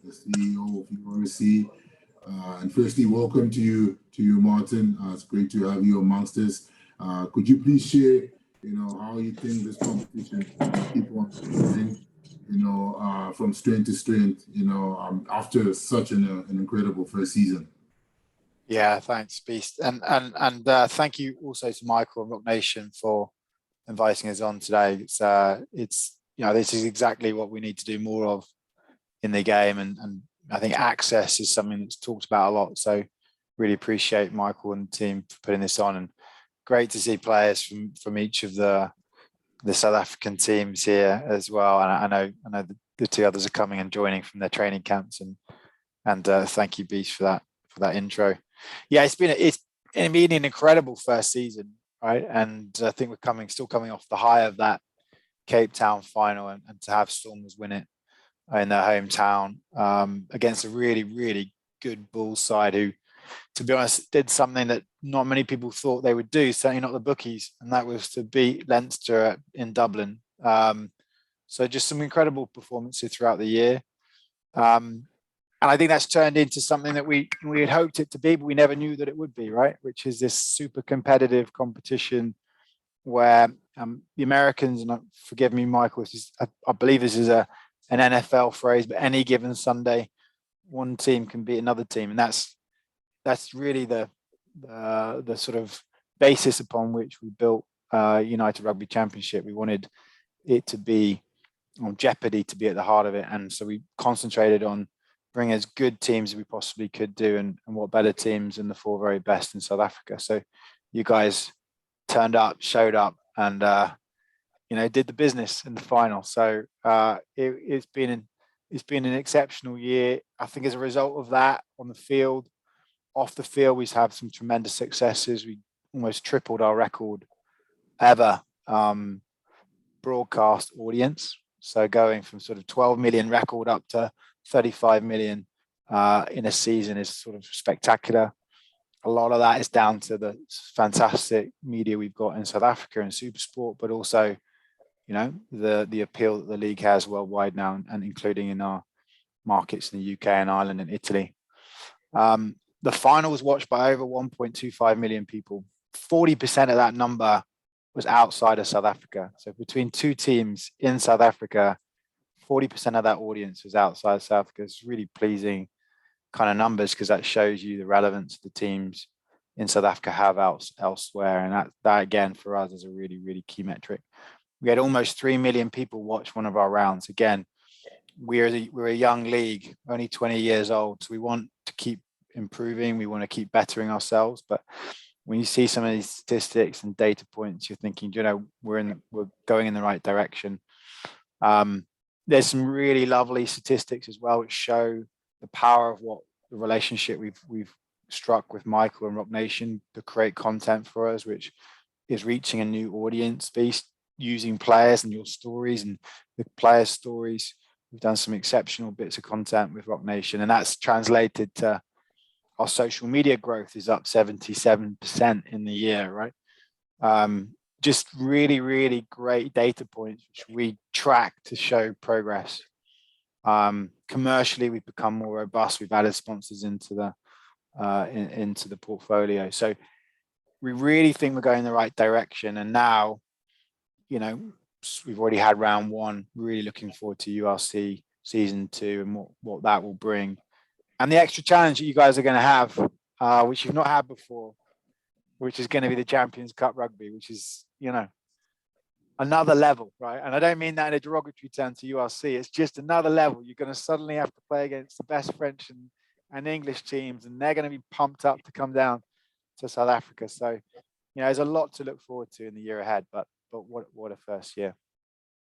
the CEO of URC. And firstly, welcome to you, Martin. It's great to have you amongst us. Could you please share, how you think this competition keep on going, from strength to strength, after such an incredible first season? Yeah, thanks, Beast, and thank you also to Michael and ROC Nation for inviting us on today. It's this is exactly what we need to do more of in the game, and I think access is something that's talked about a lot. So really appreciate Michael and the team for putting this on, and great to see players from each of the South African teams here as well. And I know the two others are coming and joining from their training camps, and thank you, Beast, for that intro. Yeah, it's been an incredible first season, right? And I think we're still coming off the high of that Cape Town final, and to have Stormers win it in their hometown against a really, really good Bulls side who, to be honest, did something that not many people thought they would do, certainly not the bookies, and that was to beat Leinster in Dublin. So just some incredible performances throughout the year. And I think that's turned into something that we had hoped it to be, but we never knew that it would be, right? Which is this super competitive competition where the Americans, and forgive me, Michael, I believe this is an NFL phrase, but any given Sunday, one team can beat another team. And that's really the sort of basis upon which we built United Rugby Championship. We wanted it to be on jeopardy, to be at the heart of it. And so we concentrated on bring as good teams as we possibly could do, and what better teams than the four very best in South Africa. So you guys turned up, showed up, and did the business in the final. So it's been an exceptional year. I think as a result of that, on the field, off the field, we've had some tremendous successes. We almost tripled our record ever broadcast audience. So going from sort of 12 million record up to 35 million in a season is sort of spectacular. A lot of that is down to the fantastic media we've got in South Africa and SuperSport, but also, the appeal that the league has worldwide now, and including in our markets in the UK and Ireland and Italy. The final was watched by over 1.25 million people. 40% of that number was outside of South Africa. So between two teams in South Africa, 40% of that audience was outside South Africa. It's really pleasing kind of numbers, because that shows you the relevance the teams in South Africa have elsewhere. And that again, for us, is a really, really key metric. We had almost 3 million people watch one of our rounds. Again, we're a young league, only 20 years old. So we want to keep improving. We want to keep bettering ourselves. But when you see some of these statistics and data points, you're thinking, we're going in the right direction. There's some really lovely statistics as well, which show the power of what the relationship we've struck with Michael and ROC Nation to create content for us, which is reaching a new audience based using players and your stories and the players' stories. We've done some exceptional bits of content with ROC Nation, and that's translated to our social media growth is up 77% in the year, right? Just really, really great data points, which we track to show progress. Commercially, we've become more robust. We've added sponsors into the portfolio. So we really think we're going in the right direction. And now, we've already had round one, really looking forward to URC season 2 and what that will bring. And the extra challenge that you guys are going to have, which you've not had before, which is going to be the Champions Cup Rugby, which is, another level, right? And I don't mean that in a derogatory term to URC. It's just another level. You're going to suddenly have to play against the best French and English teams, and they're going to be pumped up to come down to South Africa. So, there's a lot to look forward to in the year ahead, but what a first year.